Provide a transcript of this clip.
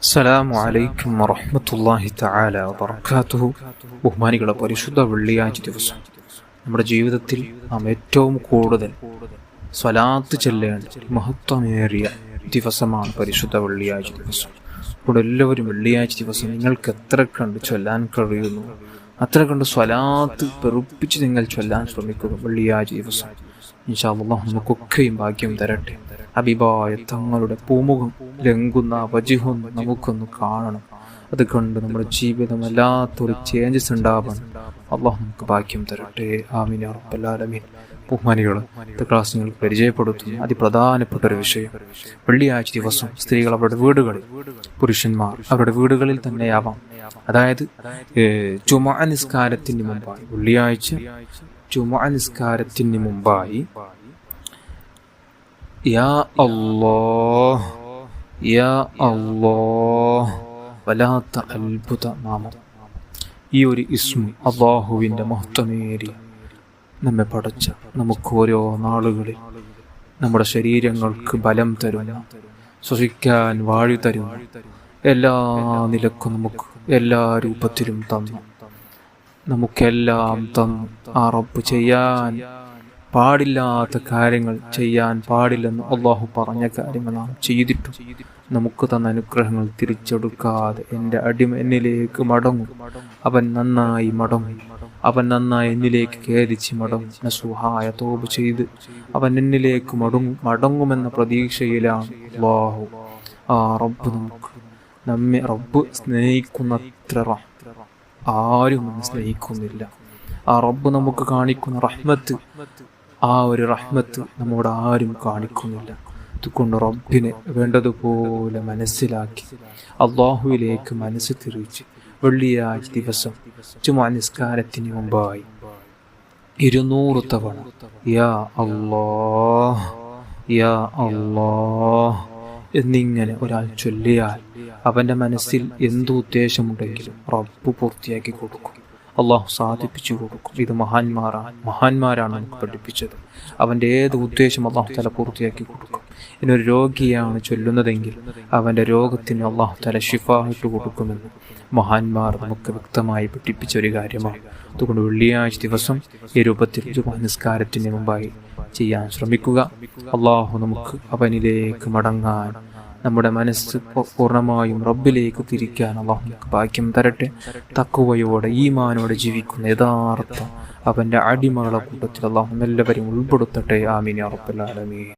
അസ്സലാമു അലൈക്കും വറഹ്മത്തുള്ളാഹി തആല വബറകാതുഹു. ബഹുമാനികളെ, പരിശുദ്ധ വെള്ളിയാഴ്ച ദിവസം നമ്മുടെ ജീവിതത്തിൽ നാം ഏറ്റവും കൂടുതൽ സ്വലാത്ത് ചെല്ലേണ്ട മഹത്വമേറിയ ദിവസമാണ് പരിശുദ്ധ വെള്ളിയാഴ്ച ദിവസം. ഇവിടെ എല്ലാവരും വെള്ളിയാഴ്ച ദിവസം നിങ്ങൾക്ക് എത്ര കണ്ട് ചൊല്ലാൻ കഴിയുന്നു അത്ര കണ്ട് സ്വലാത്ത് പെറുപ്പിച്ച് നിങ്ങൾ ചൊല്ലാൻ ശ്രമിക്കുക. വെള്ളിയാഴ്ച ദിവസം ഇൻഷാ അല്ലാഹ് നമുക്കൊക്കെയും ഭാഗ്യം തരട്ടെ. ഹബീബായ തങ്ങളുടെ പൂമുഖം ലംഘുന്ന വജിഹും നമുക്കൊന്ന് കാണണം. അത് കണ്ട് നമ്മുടെ ജീവിതം വല്ലാത്തൊരു ചേഞ്ചസ് ഉണ്ടാവാൻ അള്ളാഹു നമുക്ക് ഭാഗ്യം തരട്ടെ. ആമീൻ യാ റബ്ബൽ ആലമീൻ. ബഹുമാനികൾ, ക്ലാസ് നിങ്ങൾക്ക് പരിചയപ്പെടുത്തുന്നു അതിപ്രധാനപ്പെട്ട ഒരു വിഷയം. വെള്ളിയാഴ്ച ദിവസം സ്ത്രീകൾ അവരുടെ വീടുകളിൽ, പുരുഷന്മാർ അവരുടെ വീടുകളിൽ തന്നെയാവാം. അതായത് ജുമുഅ നിസ്കാരത്തിന് മുമ്പായി, വെള്ളിയാഴ്ച ജുമുഅ നിസ്കാരത്തിന് മുമ്പായി യാ അല്ലാഹ് യാ അല്ലാഹ് വലാത്ത അത്ഭുത നാമം, ഈ ഒരു ഇസ്മു അല്ലാഹുവിൻ്റെ മഹത്വമേറിയ നമ്മെ പടച്ച, നമുക്ക് ഓരോ നാളുകളിൽ നമ്മുടെ ശരീരങ്ങൾക്ക് ബലം തരുന്ന, ശ്വസിക്കാൻ വാഴി തരുന്ന, എല്ലാ നിലക്കും നമുക്ക് എല്ലാ രൂപത്തിലും തന്നു, നമുക്കെല്ലാം തന്നു. ആ റബ്ബ് ചെയ്യാൻ പാടില്ലാത്ത കാര്യങ്ങൾ ചെയ്യാൻ പാടില്ലെന്ന് അള്ളാഹു പറഞ്ഞ കാര്യങ്ങൾ നാം ചെയ്തിട്ടും നമുക്ക് തന്ന അനുഗ്രഹങ്ങൾ തിരിച്ചെടുക്കാതെ എൻ്റെ അടിമ എന്നിലേക്ക് മടങ്ങും, അവൻ നന്നായി മടങ്ങും, അവൻ നന്നായി എന്നിലേക്ക് ഖേദിച്ച് മടങ്ങും, നസുഹായ തൗബ ചെയ്ത് അവൻ എന്നിലേക്ക് മടങ്ങുമെന്ന പ്രതീക്ഷയിലാണ് അള്ളാഹു. ആ റബ്ബ് നമ്മെ റബ്ബ് സ്നേഹിക്കുന്നത്ര ആരും സ്നേഹിക്കുന്നില്ല. ആ റബ്ബ് നമുക്ക് കാണിക്കുന്ന റഹ്മത്ത്, ആ ഒരു റഹ്മത്ത് നമ്മോട് ആരും കാണിക്കുന്നില്ല. അതുകൊണ്ട് റബ്ബിനെ വേണ്ടതുപോലെ മനസ്സിലാക്കി അള്ളാഹുവിലേക്ക് മനസ്സ് തിരിച്ച് വെള്ളിയാഴ്ച ദിവസം ജുമുഅ നിസ്കാരത്തിന് മുമ്പായി 200 തവണ യാ അല്ലാഹ് യാ അല്ലാഹ് എന്നിങ്ങനെ ഒരാൾ ചൊല്ലിയാൽ അവൻ്റെ മനസ്സിൽ എന്ത് ഉദ്ദേശമുണ്ടെങ്കിലും റബ്ബ് പൂർത്തിയാക്കി കൊടുക്കും, അള്ളാഹു സാധിപ്പിച്ചു കൊടുക്കും. ഇത് മഹാന്മാരാണ് നമുക്ക് പഠിപ്പിച്ചത്. അവൻ്റെ ഏത് ഉദ്ദേശം അള്ളാഹു തല പൂർത്തിയാക്കി കൊടുക്കും. ഇനൊരു രോഗിയാണ് ചൊല്ലുന്നതെങ്കിൽ അവൻ്റെ രോഗത്തിന് അള്ളാഹു തല ശിഫായിട്ട് കൊടുക്കുമെന്ന് മഹാന്മാർ നമുക്ക് വ്യക്തമായി പഠിപ്പിച്ച ഒരു കാര്യമാണ്. അതുകൊണ്ട് വെള്ളിയാഴ്ച ദിവസം ഈ രൂപത്തിൽ ജുമുഅ നിസ്കാരത്തിന് മുമ്പായി ചെയ്യാൻ ശ്രമിക്കുക. അള്ളാഹു നമുക്ക് അവനിലേക്ക് മടങ്ങാൻ, നമ്മുടെ മനസ്സ് പൂർണ്ണമായും റബ്ബിലേക്ക് തിരിക്കാൻ അള്ളാഹു നമുക്ക് ഭാഗ്യം തരട്ടെ. തഖ്വയോടെ ഈമാനോടെ ജീവിക്കുന്ന യഥാർത്ഥ അവൻ്റെ അടിമകളെ കൂട്ടത്തിൽ അള്ളാഹു എല്ലാവരെയും ഉൾപ്പെടുത്തട്ടെ. ആമീൻ യാ റബ്ബൽ ആലമീൻ.